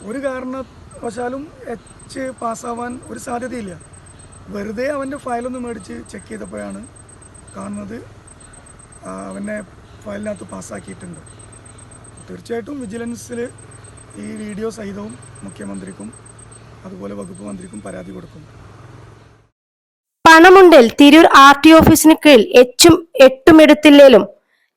ഒരു കാരണവശാലും എച്ച് പാസ്സാവാൻ ഒരു സാധ്യതയില്ല. വെറുതെ അവൻ്റെ ഫയലൊന്ന് മേടിച്ച് ചെക്ക് ചെയ്തപ്പോഴാണ് കാണുന്നത് അവനെ ഫയലിനകത്ത് പാസ്സാക്കിയിട്ടുണ്ട്. തീർച്ചയായിട്ടും വിജിലൻസിൽ ഈ വീഡിയോ സഹിതവും മുഖ്യമന്ത്രിക്കും അതുപോലെ വകുപ്പ് മന്ത്രിക്കും പരാതി കൊടുക്കും. പണമുണ്ടൽ തിരൂർ RTO ഓഫീസിന് കീഴിൽ എച്ചും എട്ടും എടുത്തില്ലേലും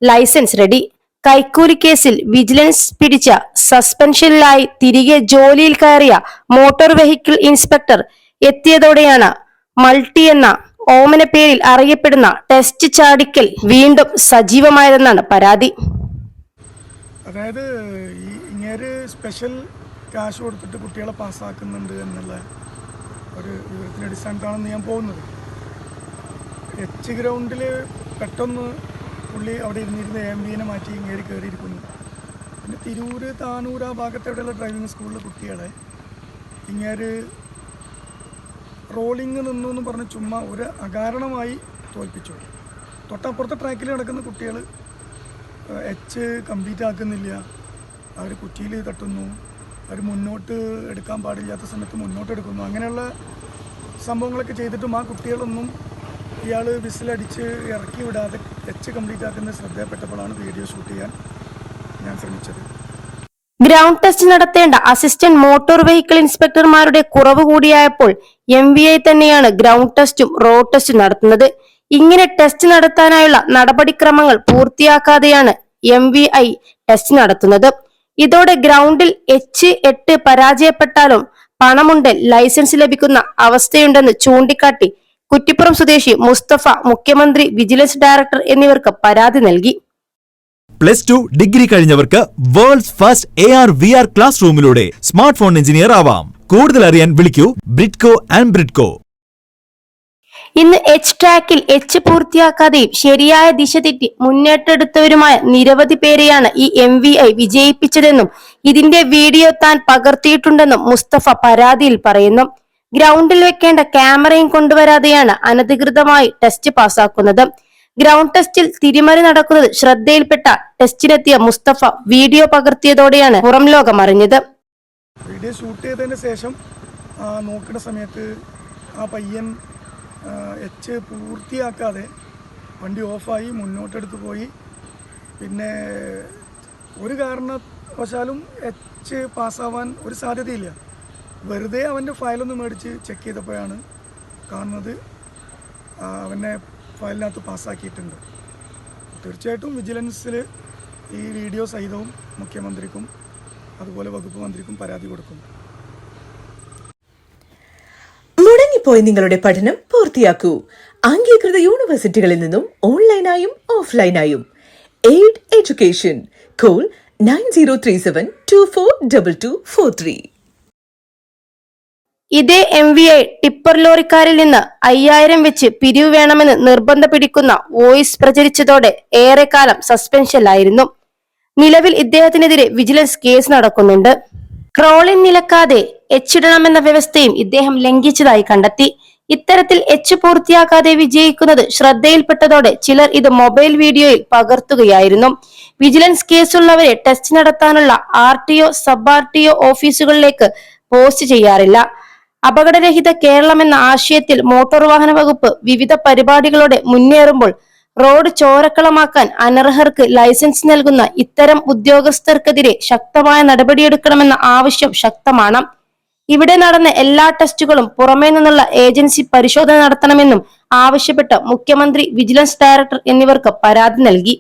ലൈസൻസ് റെഡി. കൈക്കൂലി കേസിൽ വിജിലൻസ് പിടിച്ച സസ്പെൻഷനിലായി തിരികെ ജോലിയിൽ കയറിയ മോട്ടോർ വെഹിക്കിൾ ഇൻസ്പെക്ടർ എത്തിയതോടെയാണ് മൾട്ടി എന്ന ഓമന പേരിൽ അറിയപ്പെടുന്ന ടെസ്റ്റ് ചാടിക്കൽ വീണ്ടും സജീവമായതെന്നാണ് പരാതി. അതായത് ഇങ്ങേര് സ്പെഷ്യൽ ക്യാഷ് കൊടുത്തിട്ട് കുട്ടികളെ പാസ്സാക്കുന്നുണ്ട് എന്നുള്ള ഒരു വിവരത്തിൻ്റെ അടിസ്ഥാനത്താണെന്ന് ഞാൻ പോകുന്നത്. എച്ച് ഗ്രൗണ്ടിൽ പെട്ടെന്ന് പുള്ളി അവിടെ ഇരുന്നിരുന്ന AMVനെ മാറ്റി ഇങ്ങേര് കയറിയിരിക്കുന്നു. പിന്നെ തിരൂർ താനൂർ ആ ഭാഗത്തെവിടെയുള്ള ഡ്രൈവിംഗ് സ്കൂളിലെ കുട്ടികളെ ഇങ്ങേര് റോളിങ് നിന്നു എന്ന് പറഞ്ഞ് ചുമ്മാ ഒരു അകാരണമായി തോൽപ്പിച്ചു. തൊട്ടപ്പുറത്തെ ട്രാക്കിൽ നടക്കുന്ന കുട്ടികൾ എച്ച് കംപ്ലീറ്റ് ആക്കുന്നില്ല, അവർ കുറ്റിയിൽ തട്ടുന്നു, അവർ മുന്നോട്ട് എടുക്കാൻ പാടില്ലാത്ത സമയത്ത് മുന്നോട്ട് എടുക്കുന്നു. അങ്ങനെയുള്ള സംഭവങ്ങളൊക്കെ ചെയ്തിട്ടും ആ കുട്ടികളൊന്നും ഇയാൾ വിസിലടിച്ച് ഇറക്കി വിടാതെ എച്ച് കംപ്ലീറ്റ് ആക്കുന്നത് ശ്രദ്ധയപ്പെട്ടപ്പോഴാണ് വീഡിയോ ഷൂട്ട് ചെയ്യാൻ ഞാൻ ശ്രമിച്ചത്. ഗ്രൗണ്ട് ടെസ്റ്റ് നടത്തേണ്ട അസിസ്റ്റന്റ് മോട്ടോർ വെഹിക്കിൾ ഇൻസ്പെക്ടർമാരുടെ കുറവ് കൂടിയായപ്പോൾ MVI തന്നെയാണ് ഗ്രൗണ്ട് ടെസ്റ്റും റോഡ് ടെസ്റ്റും നടത്തുന്നത്. ഇങ്ങനെ ടെസ്റ്റ് നടത്താനായുള്ള നടപടിക്രമങ്ങൾ പൂർത്തിയാക്കാതെയാണ് MVI ടെസ്റ്റ് നടത്തുന്നത്. ഇതോടെ ഗ്രൗണ്ടിൽ H8 പരാജയപ്പെട്ടാലും പണമുണ്ടൽ ലൈസൻസ് ലഭിക്കുന്ന അവസ്ഥയുണ്ടെന്ന് ചൂണ്ടിക്കാട്ടി കുറ്റിപ്പുറം സ്വദേശി മുസ്തഫ മുഖ്യമന്ത്രി, വിജിലൻസ് ഡയറക്ടർ എന്നിവർക്ക് പരാതി നൽകി. +2 ഡിഗ്രി കഴിഞ്ഞവർക്ക് വേൾഡ്സ് ഫസ്റ്റ് AR/VR ക്ലാസ് റൂമിലൂടെ സ്മാർട്ട് ഫോൺ എഞ്ചിനീയർ ആവാം. കൂടുതൽ അറിയാൻ വിളിക്കൂ ബ്രിഡ്കോ ആൻഡ് ബ്രിഡ്കോ. ഇന്ന് H ട്രാക്കിൽ H പൂർത്തിയാക്കാതെയും ശരിയായ ദിശ തെറ്റി മുന്നേറ്റെടുത്തവരുമായ നിരവധി പേരെയാണ് ഈ MVI വിജയിപ്പിച്ചതെന്നും ഇതിന്റെ വീഡിയോ താൻ പകർത്തിയിട്ടുണ്ടെന്നും മുസ്തഫ പരാതിയിൽ പറയുന്നു. ഗ്രൗണ്ടിൽ വെക്കേണ്ട ക്യാമറയും കൊണ്ടുവരാതെയാണ് അനധികൃതമായി ടെസ്റ്റ് പാസ്സാക്കുന്നത്. ഗ്രൗണ്ട് ടെസ്റ്റിൽ തിരിമറി നടക്കുന്നത് ശ്രദ്ധയിൽപ്പെട്ട ടെസ്റ്റിനെത്തിയ മുസ്തഫ വീഡിയോ പകർത്തിയതോടെയാണ് പുറം ലോകം അറിഞ്ഞത്. വീഡിയോ ഷൂട്ട് ചെയ്തതിന് ശേഷം നോക്കുന്ന സമയത്ത് ആ പയ്യൻ എച്ച് പൂർത്തിയാക്കാതെ വണ്ടി ഓഫായി മുന്നോട്ടെടുത്ത് പോയി. പിന്നെ ഒരു കാരണവശാലും എച്ച് പാസ്സാവാൻ ഒരു സാധ്യതയില്ല. വെറുതെ അവൻ്റെ ഫയലൊന്ന് മേടിച്ച് ചെക്ക് ചെയ്തപ്പോഴാണ് കാണുന്നത് അവനെ ഫയലിനകത്ത് പാസ്സാക്കിയിട്ടുണ്ട്. തീർച്ചയായിട്ടും വിജിലൻസിൽ ഈ വീഡിയോ സഹിതവും മുഖ്യമന്ത്രിക്കും അതുപോലെ വകുപ്പ് മന്ത്രിക്കും പരാതി കൊടുക്കും. മുടങ്ങിപ്പോയ നിങ്ങളുടെ പഠനം പൂർത്തിയാക്കൂ. അംഗീകൃത യൂണിവേഴ്സിറ്റികളിൽ നിന്നും ഓൺലൈനായും ഓഫ്ലൈനായും. Aid education. കോൾ 9037242243. ഇതേ MVI ടിപ്പർ ലോറിക്കാരിൽ നിന്ന് 5000 വെച്ച് പിരിവ് വേണമെന്ന് നിർബന്ധം പിടിക്കുന്ന വോയിസ് പ്രചരിച്ചതോടെ ഏറെക്കാലം സസ്പെൻഷനിലായിരുന്നു. നിലവിൽ ഇദ്ദേഹത്തിനെതിരെ വിജിലൻസ് കേസ് നടക്കുന്നുണ്ട്. ക്രോളിംഗ് നിലക്കാതെ H ഇടണമെന്ന വ്യവസ്ഥയും ഇദ്ദേഹം ലംഘിച്ചതായി കണ്ടെത്തി. ഇത്തരത്തിൽ H പൂർത്തിയാക്കാതെ വിജയിക്കുന്നത് ശ്രദ്ധയിൽപ്പെട്ടതോടെ ചിലർ ഇത് മൊബൈൽ വീഡിയോയിൽ പകർത്തുകയായിരുന്നു. വിജിലൻസ് കേസുള്ളവരെ ടെസ്റ്റ് നടത്താനുള്ള RTO സബ് RTO ഓഫീസുകളിലേക്ക് പോസ്റ്റ് ചെയ്യാറില്ല. അപകടരഹിത കേരളം എന്ന ആശയത്തിൽ മോട്ടോർ വാഹന വകുപ്പ് വിവിധ പരിപാടികളോടെ മുന്നേറുമ്പോൾ റോഡ് ചോരക്കളമാക്കാൻ അനർഹർക്ക് ലൈസൻസ് നൽകുന്ന ഇത്തരം ഉദ്യോഗസ്ഥർക്കെതിരെ ശക്തമായ നടപടിയെടുക്കണമെന്ന ആവശ്യം ശക്തമാണ്. ഇവിടെ നടന്ന എല്ലാ ടെസ്റ്റുകളും പുറമേ നിന്നുള്ള ഏജൻസി പരിശോധന നടത്തണമെന്നും ആവശ്യപ്പെട്ട് മുഖ്യമന്ത്രി, വിജിലൻസ് ഡയറക്ടർ എന്നിവർക്ക് പരാതി നൽകി.